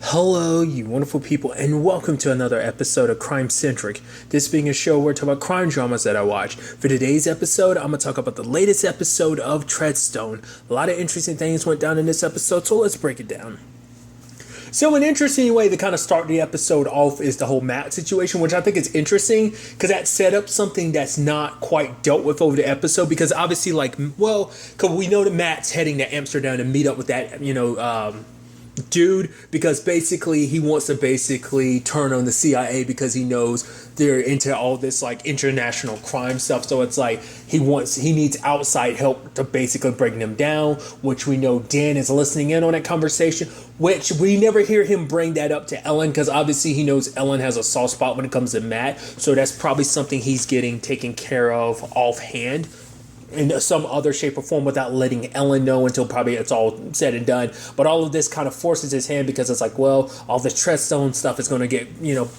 Hello, you wonderful people, and welcome to another episode of Centric. This being a show where I talk about crime dramas that I watch. For today's episode, I'm going to talk about the latest episode of Treadstone. A lot of interesting things went down in this episode, so let's break it down. So an interesting way to kind of start the episode off is the whole Matt situation, which I think is interesting because that set up something that's not quite dealt with over the episode. Because obviously, because we know that Matt's heading to Amsterdam to meet up with that, dude, because basically he wants to basically turn on the CIA because he knows they're into all this like international crime stuff. So it's like he needs outside help to basically bring them down, which we know Dan is listening in on that conversation, which we never hear him bring that up to Ellen because obviously he knows Ellen has a soft spot when it comes to Matt. So that's probably something he's getting taken care of offhand in some other shape or form without letting Ellen know until probably it's all said and done. But all of this kind of forces his hand because it's like, well, all this Treadstone stuff is going to get,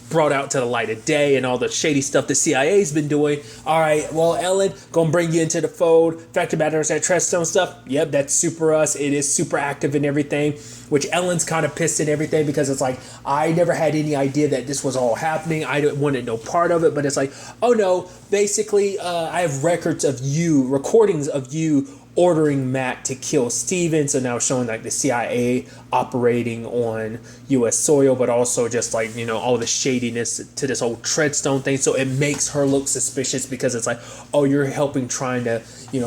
brought out to the light of day and all the shady stuff the CIA's been doing. All right, well, Ellen, going to bring you into the fold. Fact of the matter is that Treadstone stuff, yep, that's super us. It is super active and everything, which Ellen's kind of pissed and everything because it's like, I never had any idea that this was all happening. I wanted no part of it, but it's like, oh no, basically, I have recordings of you ordering Matt to kill Steven. So now showing like the CIA operating on U.S. soil, but also just like, all the shadiness to this whole Treadstone thing. So it makes her look suspicious because it's like, oh, you're helping trying to,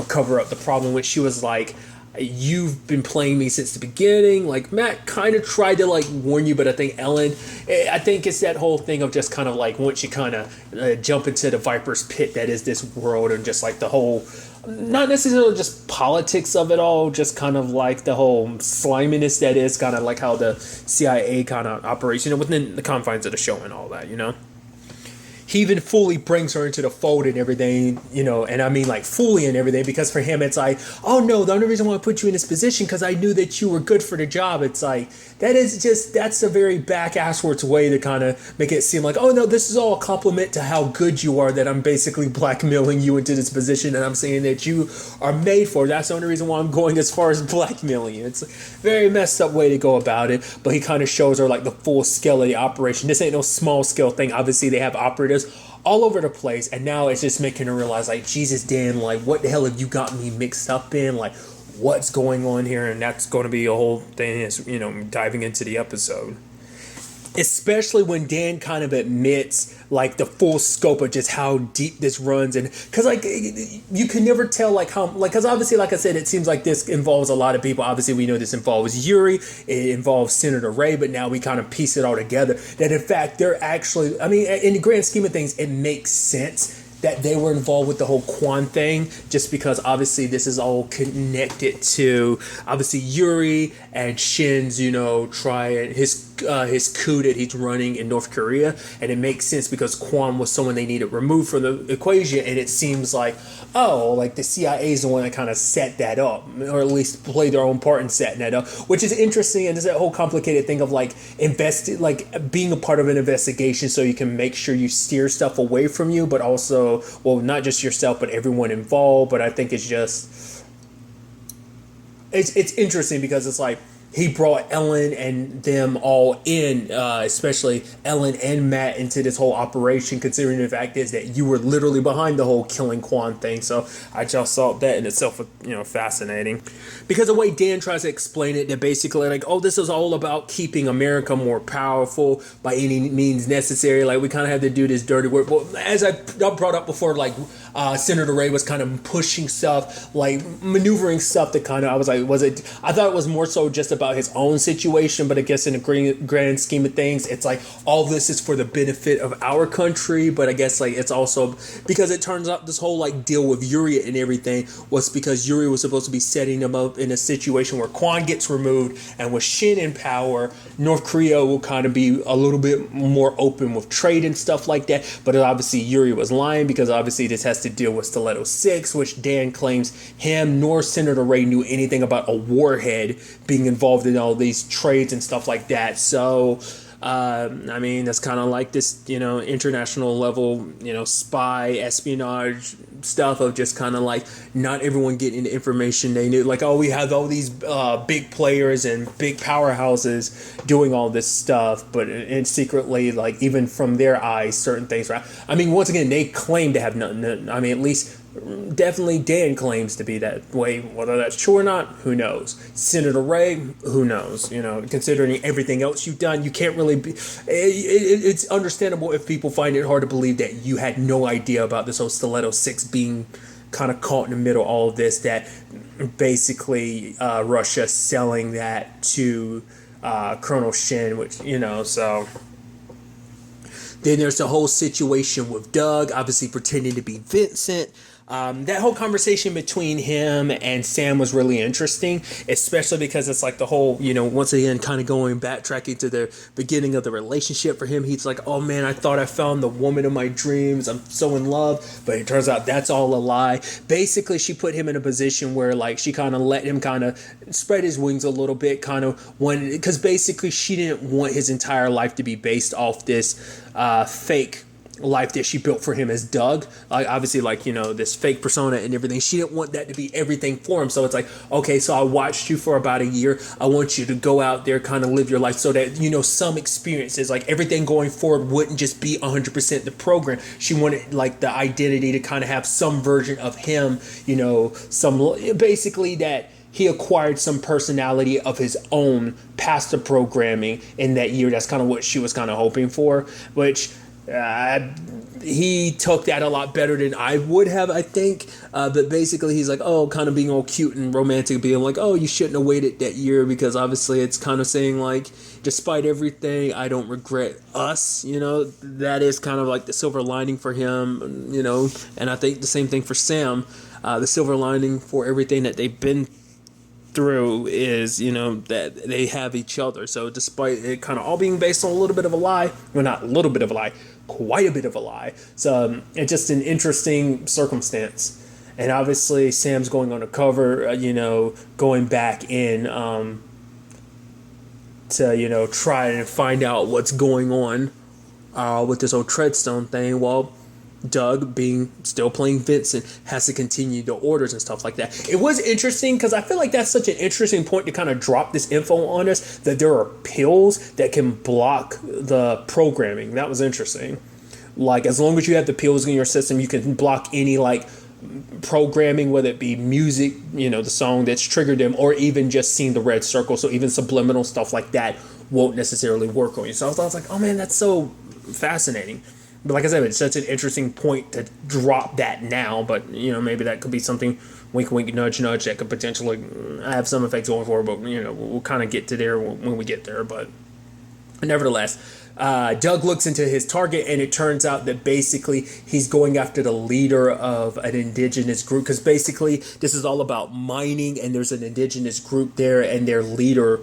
cover up the problem, which she was like, you've been playing me since the beginning. Like Matt kind of tried to like warn you, but I think Ellen, I think it's that whole thing of just kind of like once you kind of jump into the viper's pit that is this world, and just like the whole, not necessarily just politics of it all, just kind of like the whole sliminess that is kind of like how the CIA kind of operates, within the confines of the show and all that, He even fully brings her into the fold and everything, and I mean like fully and everything, because for him it's like, oh no, the only reason why I put you in this position because I knew that you were good for the job. It's like, that's a very back-asswards way to kind of make it seem like, oh no, this is all a compliment to how good you are, that I'm basically blackmailing you into this position and I'm saying that you are made for it. That's the only reason why I'm going as far as blackmailing you. It's a very messed up way to go about it, but he kind of shows her like the full scale of the operation. This ain't no small scale thing. Obviously they have operatives all over the place, and now it's just making her realize like, Jesus, Dan, like what the hell have you got me mixed up in? Like what's going on here? And that's going to be a whole thing, is diving into the episode, especially when Dan kind of admits like the full scope of just how deep this runs. And because like you can never tell like how, like, because obviously like I said, it seems like this involves a lot of people. Obviously we know this involves Yuri, it involves Senator Ray, but now we kind of piece it all together that in fact they're actually, I mean, in the grand scheme of things, it makes sense that they were involved with the whole Quan thing, just because obviously this is all connected to obviously Yuri and Shin's, try his coup that he's running in North Korea, and it makes sense because Quan was someone they needed removed from the equation, and it seems like, oh, like the CIA is the one that kind of set that up, or at least played their own part in setting that up, which is interesting. And there's that whole complicated thing of like being a part of an investigation, so you can make sure you steer stuff away from you, but also, well, not just yourself, but everyone involved. But I think it's just, it's interesting because it's like he brought Ellen and them all in, especially Ellen and Matt, into this whole operation, considering the fact is that you were literally behind the whole killing Quan thing. So I just thought that in itself was, fascinating. Because the way Dan tries to explain it, that basically like, oh, this is all about keeping America more powerful by any means necessary. Like we kind of have to do this dirty work. But as I brought up before, like Senator Ray was kind of pushing stuff, like maneuvering stuff that kind of, I was like, I thought it was more so just about his own situation, but I guess in the grand scheme of things, it's like all this is for the benefit of our country. But I guess like it's also because it turns out this whole like deal with Yuri and everything was because Yuri was supposed to be setting him up in a situation where Quan gets removed, and with Shin in power, North Korea will kind of be a little bit more open with trade and stuff like that. But obviously Yuri was lying, because obviously this has to deal with Stiletto 6, which Dan claims him nor Senator Ray knew anything about a warhead being involved in all these trades and stuff like that. So I mean, that's kind of like this, international level, spy espionage stuff of just kind of like not everyone getting the information they knew. Like, oh, we have all these big players and big powerhouses doing all this stuff, but and secretly, like, even from their eyes, certain things, right? I mean, once again, they claim to have nothing. I mean, at least definitely Dan claims to be that way. Whether that's true or not, who knows? Senator Ray, who knows? You know, considering everything else you've done, you can't really be. It's understandable if people find it hard to believe that you had no idea about this whole Stiletto 6 being kind of caught in the middle of all of this, that basically Russia selling that to Colonel Shin, which, you know, so. Then there's the whole situation with Doug, obviously pretending to be Vincent. That whole conversation between him and Sam was really interesting, especially because it's like the whole, you know, once again, kind of backtracking to the beginning of the relationship for him. He's like, oh man, I thought I found the woman of my dreams. I'm so in love. But it turns out that's all a lie. Basically, she put him in a position where, like, she kind of let him kind of spread his wings a little bit, kind of when, because basically she didn't want his entire life to be based off this fake life that she built for him as Doug, like, obviously, like, you know, this fake persona and everything. She didn't want that to be everything for him. So it's like, okay, so I watched you for about a year. I want you to go out there, kind of live your life so that, you know, some experiences, like, everything going forward wouldn't just be 100% the program. She wanted, like, the identity to kind of have some version of him, you know, some basically that he acquired some personality of his own past the programming in that year. That's kind of what she was kind of hoping for, which he took that a lot better than I would have, I think. But basically, he's like, oh, kind of being all cute and romantic, being like, oh, you shouldn't have waited that year, because obviously it's kind of saying, like, despite everything, I don't regret us, you know. That is kind of like the silver lining for him, you know. And I think the same thing for Sam. The silver lining for everything that they've been through is, you know, that they have each other. So despite it kind of all being based on a little bit of a lie, well, not a little bit of a lie, quite a bit of a lie. So it's just an interesting circumstance. And obviously Sam's going on a cover, you know, going back in to, you know, try and find out what's going on with this whole Treadstone thing. Well, Doug, being still playing Vincent, has to continue the orders and stuff like that. It was interesting because I feel like that's such an interesting point to kind of drop this info on us, that there are pills that can block the programming. That was interesting. Like, as long as you have the pills in your system, you can block any, like, programming, whether it be music, you know, the song that's triggered them, or even just seeing the red circle. So even subliminal stuff like that won't necessarily work on you. So I was like, oh man, that's so fascinating. But like I said, it's such an interesting point to drop that now. But, you know, maybe that could be something, wink, wink, nudge, nudge, that could potentially have some effects going forward. But, you know, we'll kind of get to there when we get there. But nevertheless, Doug looks into his target, and it turns out that basically he's going after the leader of an indigenous group. Because basically this is all about mining, and there's an indigenous group there, and their leader,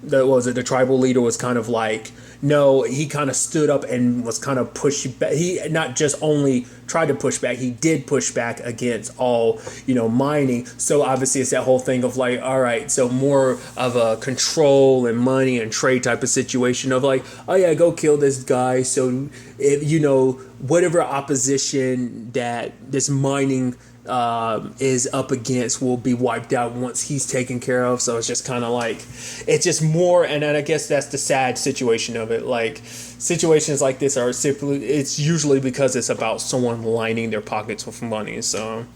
the tribal leader was kind of like, no, he kind of stood up and was kind of pushing back. He not just only tried to push back, he did push back against all, you know, mining. So obviously it's that whole thing of like, all right, so more of a control and money and trade type of situation of like, oh yeah, go kill this guy. So, if, you know, whatever opposition that this mining is up against will be wiped out once he's taken care of. So it's just kind of like, it's just more, and I guess that's the sad situation of it. Like, situations like this are simply, it's usually because it's about someone lining their pockets with money. So,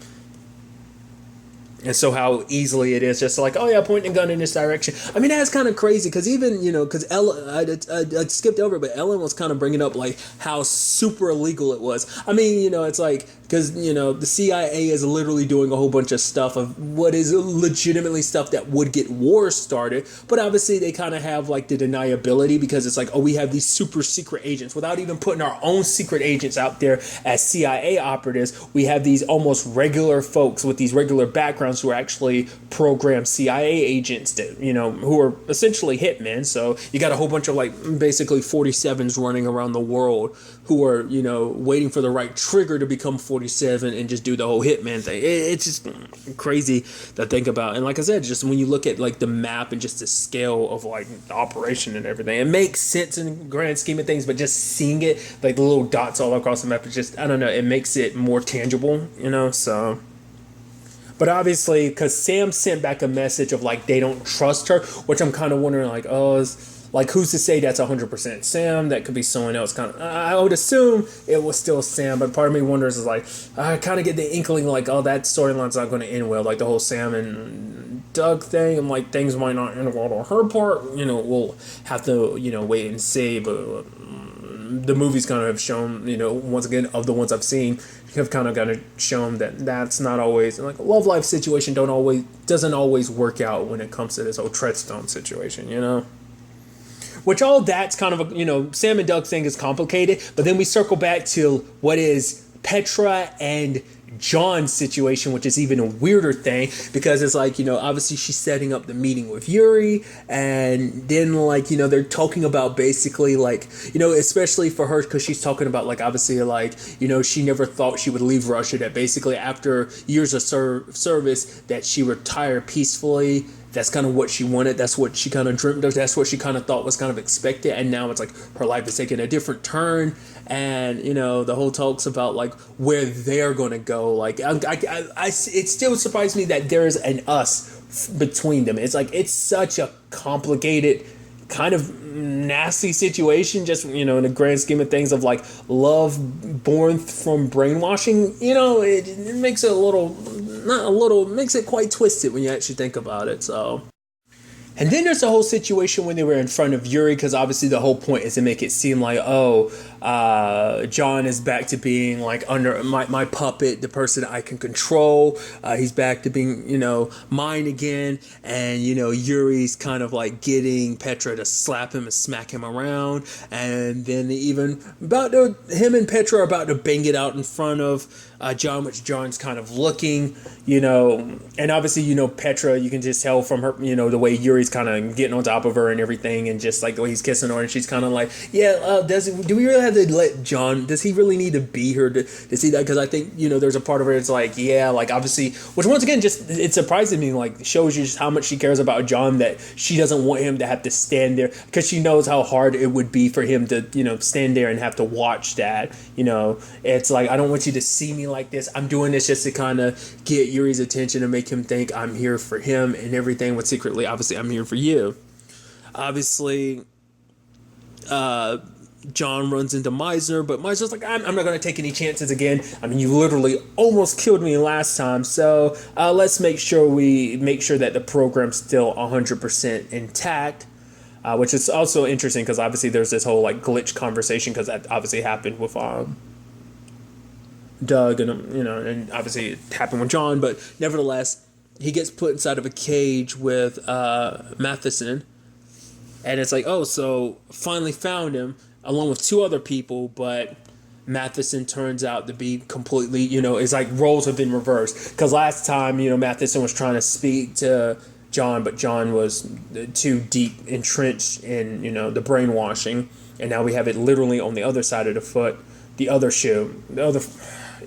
and so how easily it is just like, oh yeah, pointing a gun in this direction. I mean, that's kind of crazy, because even, you know, because Ellen, I skipped over, but Ellen was kind of bringing up like how super illegal it was. I mean, you know, it's like, because, you know, the CIA is literally doing a whole bunch of stuff of what is legitimately stuff that would get wars started. But obviously they kind of have like the deniability, because it's like, oh, we have these super secret agents without even putting our own secret agents out there as CIA operatives. We have these almost regular folks with these regular backgrounds backgrounds who are actually programmed CIA agents that, who are essentially hitmen. So you got a whole bunch of like basically 47s running around the world who are, waiting for the right trigger to become 47 and just do the whole hitman thing. It's just crazy to think about. And like I said, just when you look at like the map and just the scale of like the operation and everything, it makes sense in the grand scheme of things, but just seeing it, like the little dots all across the map, it's just, I don't know, it makes it more tangible, so. But obviously, because Sam sent back a message of like they don't trust her, which I'm kind of wondering, like, like who's to say that's 100% Sam? That could be someone else. Kind of, I would assume it was still Sam, but part of me wonders is like, I kind of get the inkling like, that storyline's not going to end well. Like the whole Sam and Doug thing, and like things might not end well on her part. We'll have to wait and see, but. The movies kind of have shown, once again, of the ones I've seen, have kind of shown that that's not always, like a love life situation doesn't always work out when it comes to this whole Treadstone situation, Which all that's kind of a, Sam and Doug thing is complicated, but then we circle back to what is Petra and John's situation, which is even a weirder thing because it's like, obviously she's setting up the meeting with Yuri, and then like, they're talking about basically like, especially for her, because she's talking about like, obviously like, she never thought she would leave Russia, that basically after years of service that she retired peacefully. That's kind of what she wanted. That's what she kind of dreamt of. That's what she kind of thought was kind of expected. And now it's like her life is taking a different turn. And, the whole talks about like where they're going to go. Like, it still surprised me that there's an us between them. It's like, it's such a complicated kind of nasty situation, just, in the grand scheme of things of like love born from brainwashing, it makes it makes it quite twisted when you actually think about it. So, and then there's the whole situation when they were in front of Yuri, because obviously the whole point is to make it seem like, John is back to being like under my puppet, the person I can control. He's back to being, mine again. And, Yuri's kind of like getting Petra to slap him and smack him around. And then him and Petra are about to bang it out in front of John, which John's kind of looking, and obviously, Petra, you can just tell from her, the way Yuri's kind of getting on top of her and everything, and just like the way he's kissing her, and she's kind of like, do we really have to let John, does he really need to be here to see that? Because I think, there's a part of her, it's like, like obviously, which once again, just, it surprises me, like shows you just how much she cares about John, that she doesn't want him to have to stand there, because she knows how hard it would be for him to, stand there and have to watch that, it's like, I don't want you to see me like this. I'm doing this just to kind of get Yuri's attention and make him think I'm here for him and everything, but secretly, obviously, I'm here for you. Obviously, John runs into Meisner, but Meisner's like, I'm not going to take any chances again. I mean, you literally almost killed me last time, so let's make sure that the program's still 100% intact. Which is also interesting because obviously there's this whole like glitch conversation, because that obviously happened with Doug, and and obviously it happened with John, but nevertheless, he gets put inside of a cage with Matheson, and it's like, so finally found him along with two other people, but Matheson turns out to be completely, it's like roles have been reversed, because last time, Matheson was trying to speak to John, but John was too deep entrenched in, the brainwashing, and now we have it literally on the other side of the foot, the other shoe,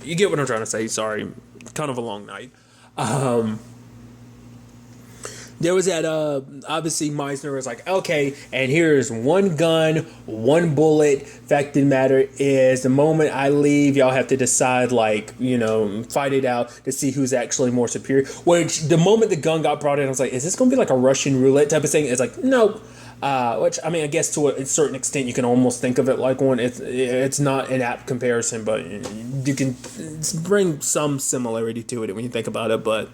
you get what I'm trying to say, sorry, kind of a long night. There was that, obviously Meisner was like, okay, and here's one gun, one bullet. Fact of the matter is, the moment I leave, y'all have to decide, like, fight it out to see who's actually more superior. Which, the moment the gun got brought in, I was like, is this going to be like a Russian roulette type of thing? It's like, no. Which, I mean, I guess to a certain extent, you can almost think of it like one. It's not an apt comparison, but you can bring some similarity to it when you think about it. But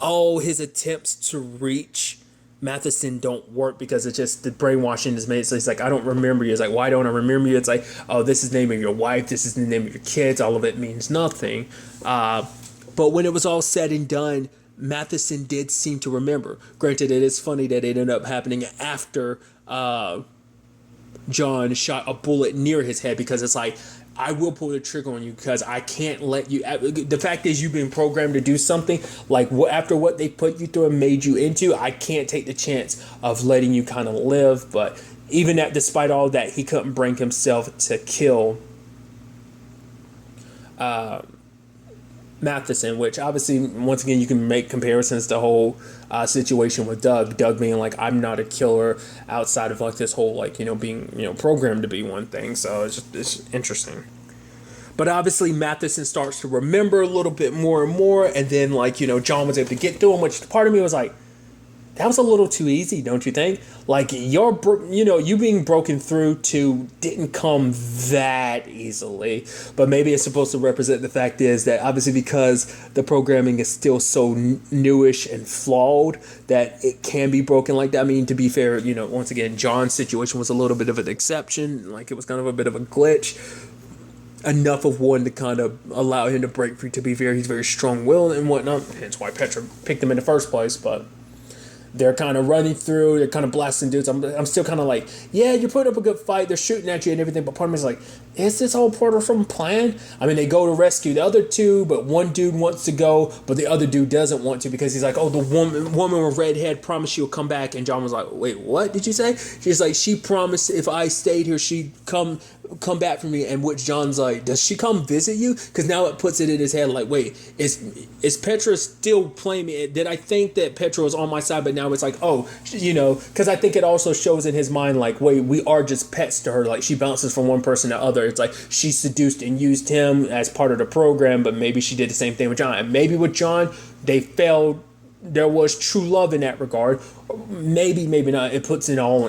all his attempts to reach Matheson don't work, because it's just the brainwashing is made. So he's like, I don't remember you. It's like, why don't I remember you? It's like, this is the name of your wife. This is the name of your kids. All of it means nothing. But when it was all said and done, Matheson did seem to remember. Granted, it is funny that it ended up happening after John shot a bullet near his head, because it's like, I will pull the trigger on you because I can't let you. The fact is, you've been programmed to do something like after what they put you through and made you into. I can't take the chance of letting you kind of live. But even despite all that, he couldn't bring himself to kill Matheson, which obviously, once again, you can make comparisons to the whole situation with Doug. Doug being like, I'm not a killer outside of like this whole like, being, programmed to be one thing. So it's interesting. But obviously Matheson starts to remember a little bit more and more. And then like, John was able to get through him, which part of me was like, that was a little too easy, don't you think? Like you being broken through to didn't come that easily, but maybe it's supposed to represent the fact is that obviously because the programming is still so newish and flawed that it can be broken like that. I mean, to be fair, once again, John's situation was a little bit of an exception. Like it was kind of a bit of a glitch. Enough of one to kind of allow him to break free. To be fair, he's very strong-willed and whatnot. Hence why Petra picked him in the first place, but they're kind of running through. They're kind of blasting dudes. I'm still kind of like, yeah, you're putting up a good fight. They're shooting at you and everything. But part of me is like, is this all part of some plan? I mean, they go to rescue the other two, but one dude wants to go, but the other dude doesn't want to because he's like, oh, the woman with red hair promised she'll come back. And John was like, wait, what did you say? She's like, she promised if I stayed here, she'd come back for me. And which John's like, does she come visit you? Because now it puts it in his head like, wait, is Petra still playing me? Did I think that Petra was on my side, but now it's like, oh, because I think it also shows in his mind like, wait, we are just pets to her. Like she bounces from one person to other. It's like she seduced and used him as part of the program, but maybe she did the same thing with John. And maybe with John, they failed. There was true love in that regard. Maybe not. It puts it all,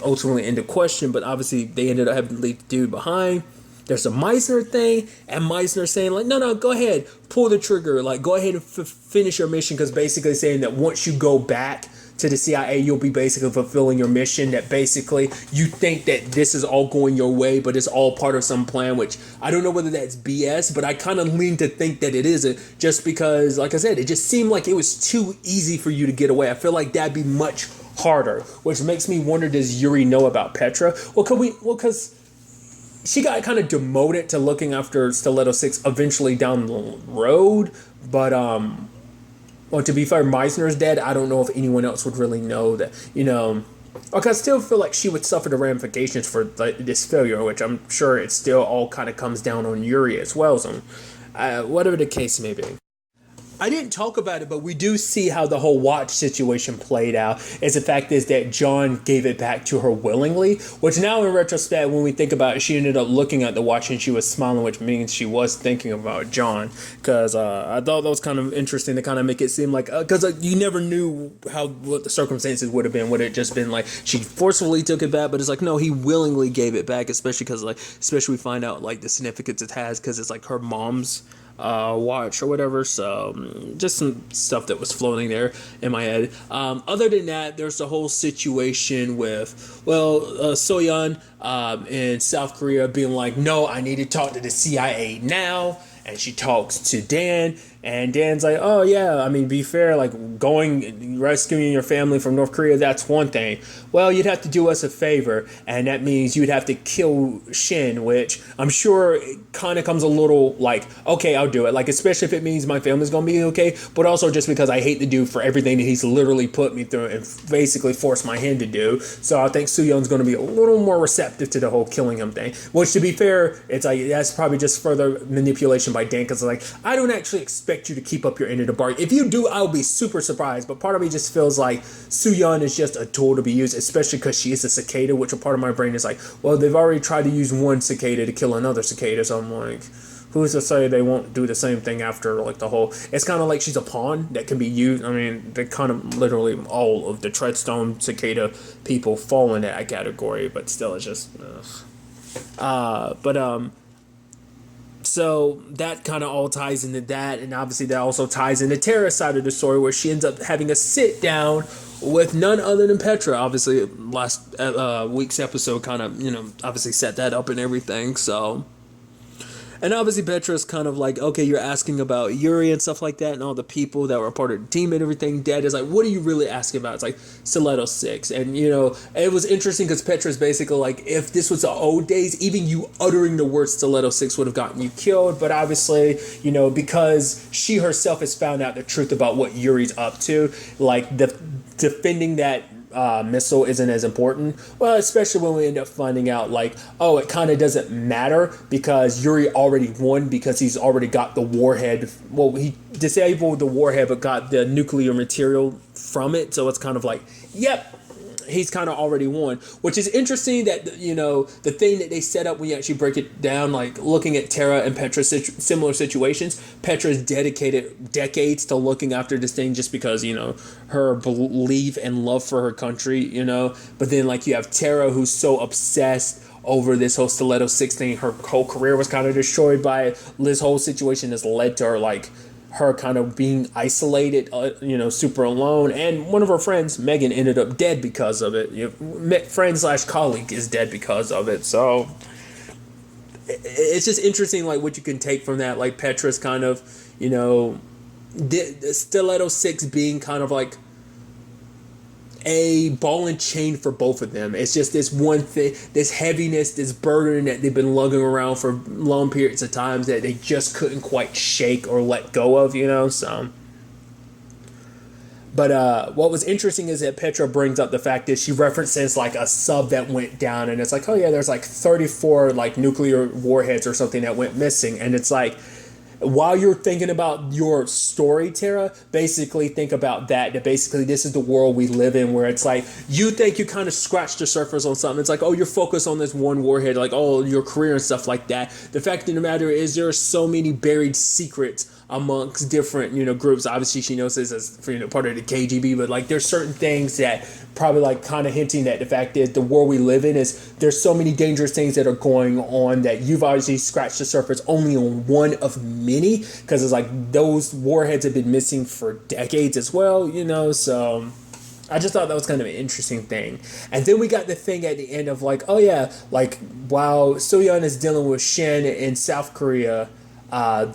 ultimately into question. But obviously, they ended up having to leave the dude behind. There's a Meisner thing, and Meisner saying like, no, go ahead, pull the trigger, like go ahead and finish your mission, because basically saying that once you go back to the CIA, you'll be basically fulfilling your mission, that basically you think that this is all going your way, but it's all part of some plan, which I don't know whether that's BS, but I kind of lean to think that it isn't, just because, like I said, it just seemed like it was too easy for you to get away. I feel like that'd be much harder, which makes me wonder, does Yuri know about Petra? Because she got kind of demoted to looking after Stiletto 6 eventually down the road, but well, to be fair, Meisner's dead. I don't know if anyone else would really know that, Okay, I still feel like she would suffer the ramifications for this failure, which I'm sure it still all kind of comes down on Yuri as well. So, whatever the case may be. I didn't talk about it, but we do see how the whole watch situation played out. As the fact is that John gave it back to her willingly, which now in retrospect, when we think about it, she ended up looking at the watch and she was smiling, which means she was thinking about John. Because I thought that was kind of interesting to kind of make it seem like, because you never knew what the circumstances would have been. Would it just been like she forcefully took it back? But it's like, no, he willingly gave it back, especially because especially we find out like the significance it has, because it's like her mom's watch or whatever. So just some stuff that was floating there in my head. Other than that, there's the whole situation with Soyeon in South Korea being like, no, I need to talk to the CIA now. And she talks to Dan, and Dan's like, oh yeah, I mean, be fair, like rescuing your family from North Korea, that's one thing. Well, you'd have to do us a favor, and that means you'd have to kill Shin, which I'm sure it kind of comes a little like, okay, I'll do it. Like, especially if it means my family's going to be okay, but also just because I hate the dude for everything that he's literally put me through and basically forced my hand to do. So I think Soo-yeon's going to be a little more receptive to the whole killing him thing, which, to be fair, it's like, that's probably just further manipulation by Dan, because like, I don't actually expect you to keep up your end of the bargain. If you do, I'll be super surprised, but part of me just feels like Soo-yeon is just a tool to be used, especially because she is a cicada, which a part of my brain is like, well, they've already tried to use one cicada to kill another cicada, so I'm like, who's to say they won't do the same thing after like the whole, it's kind of like she's a pawn that can be used. I mean, they kind of literally all of the Treadstone cicada people fall in that category, but still it's just so that kind of all ties into that, and obviously that also ties into Tara's side of the story, where she ends up having a sit down with none other than Petra. Obviously, last week's episode kind of, obviously set that up and everything. So, And obviously Petra's kind of like, okay, you're asking about Yuri and stuff like that and all the people that were part of the team and everything. Dad is like, what are you really asking about? It's like Stiletto 6. And, it was interesting because Petra's basically like, if this was the old days, even you uttering the word Stiletto 6 would have gotten you killed. But obviously, because she herself has found out the truth about what Yuri's up to, like defending that missile isn't as important. Well, especially when we end up finding out like, oh, it kind of doesn't matter because Yuri already won because he's already got the warhead. Well, he disabled the warhead but got the nuclear material from it. So it's kind of like, yep, he's kind of already won, which is interesting that, the thing that they set up when you actually break it down, like looking at Tara and Petra's similar situations. Petra's dedicated decades to looking after this thing just because, her belief and love for her country, but then like you have Tara who's so obsessed over this whole Stiletto 6 thing. Her whole career was kind of destroyed by it. This whole situation has led to her like her kind of being isolated, super alone. And one of her friends, Megan, ended up dead because of it. Friend/colleague is dead because of it. So it's just interesting, like what you can take from that. Like Petra's kind of, Stiletto 6 being kind of like a ball and chain for both of them. It's just this one thing, this heaviness, this burden that they've been lugging around for long periods of times that they just couldn't quite shake or let go of, so. But what was interesting is that Petra brings up the fact that she references like a sub that went down, and it's like, oh yeah, there's like 34 like nuclear warheads or something that went missing, and it's like, while you're thinking about your story, Tara, basically think about that basically this is the world we live in, where it's like you think you kind of scratched the surface on something. It's like, oh, you're focused on this one warhead, like, oh, your career and stuff like that. The fact of the matter is there are so many buried secrets amongst different, groups. Obviously, she knows this as, part of the KGB, but like there's certain things that probably like kind of hinting that the fact is the world we live in is there's so many dangerous things that are going on that you've obviously scratched the surface only on one of many, because it's like those warheads have been missing for decades as well, so I just thought that was kind of an interesting thing. And then we got the thing at the end of like, oh yeah, like while Soyeon is dealing with Shin in South Korea, I'm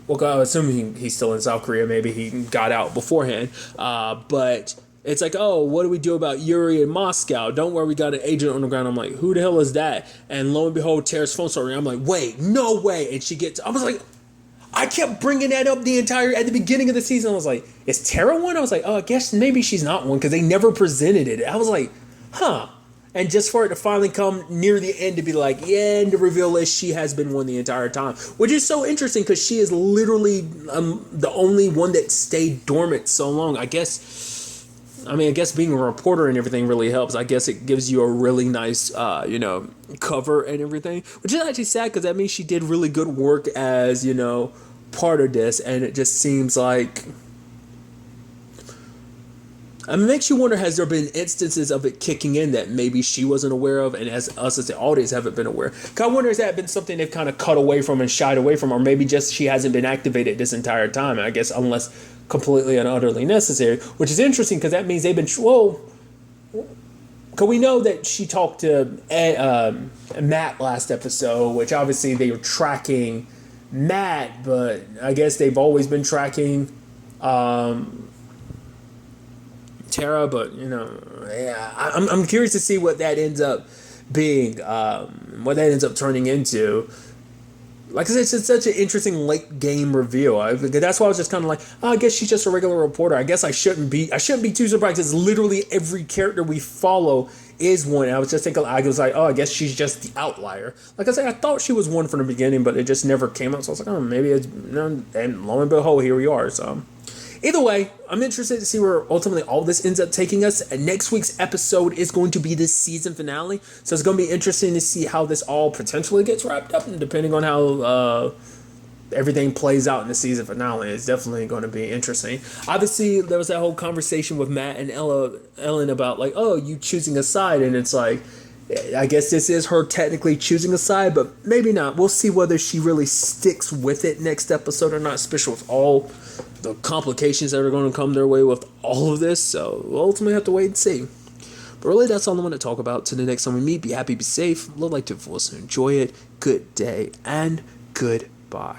assuming he's still in South Korea. Maybe he got out beforehand. But it's like, oh, what do we do about Yuri in Moscow? Don't worry, we got an agent on the ground. I'm like, who the hell is that? And lo and behold, Tara's phone started ringing. I'm like, wait, no way. And I was like, I kept bringing that up at the beginning of the season. I was like, is Tara one? I was like, oh, I guess maybe she's not one because they never presented it. I was like, huh. And just for it to finally come near the end to be like, yeah, and the reveal is she has been one the entire time. Which is so interesting because she is literally the only one that stayed dormant so long. I guess being a reporter and everything really helps. I guess it gives you a really nice, cover and everything. Which is actually sad because that means she did really good work as, part of this. And it just seems like... It makes you wonder, has there been instances of it kicking in that maybe she wasn't aware of and as us as the audience haven't been aware? I wonder, has that been something they've kind of cut away from and shied away from, or maybe just she hasn't been activated this entire time, I guess, unless completely and utterly necessary, which is interesting because that means they've been, because we know that she talked to Matt last episode, which obviously they were tracking Matt, but I guess they've always been tracking Tara, but I'm curious to see what that ends up being, what that ends up turning into. Like I said, it's such an interesting late game reveal. That's why I was just kind of like, oh, I guess she's just a regular reporter. I guess I shouldn't be too surprised. It's literally every character we follow is one. I was just thinking, I was like, oh, I guess she's just the outlier. Like I said, I thought she was one from the beginning, but it just never came out. So I was like, oh, maybe it's, and lo and behold, here we are. So either way, I'm interested to see where ultimately all this ends up taking us. And next week's episode is going to be the season finale. So it's going to be interesting to see how this all potentially gets wrapped up. And depending on how everything plays out in the season finale, it's definitely going to be interesting. Obviously, there was that whole conversation with Matt and Ellen about like, oh, you choosing a side. And it's like, I guess this is her technically choosing a side, but maybe not. We'll see whether she really sticks with it next episode or not, especially with all the complications that are going to come their way with all of this. So we'll ultimately have to wait and see. But really, that's all I want to talk about. Till the next time we meet, be happy, be safe, live life to the fullest, and enjoy it. Good day and goodbye.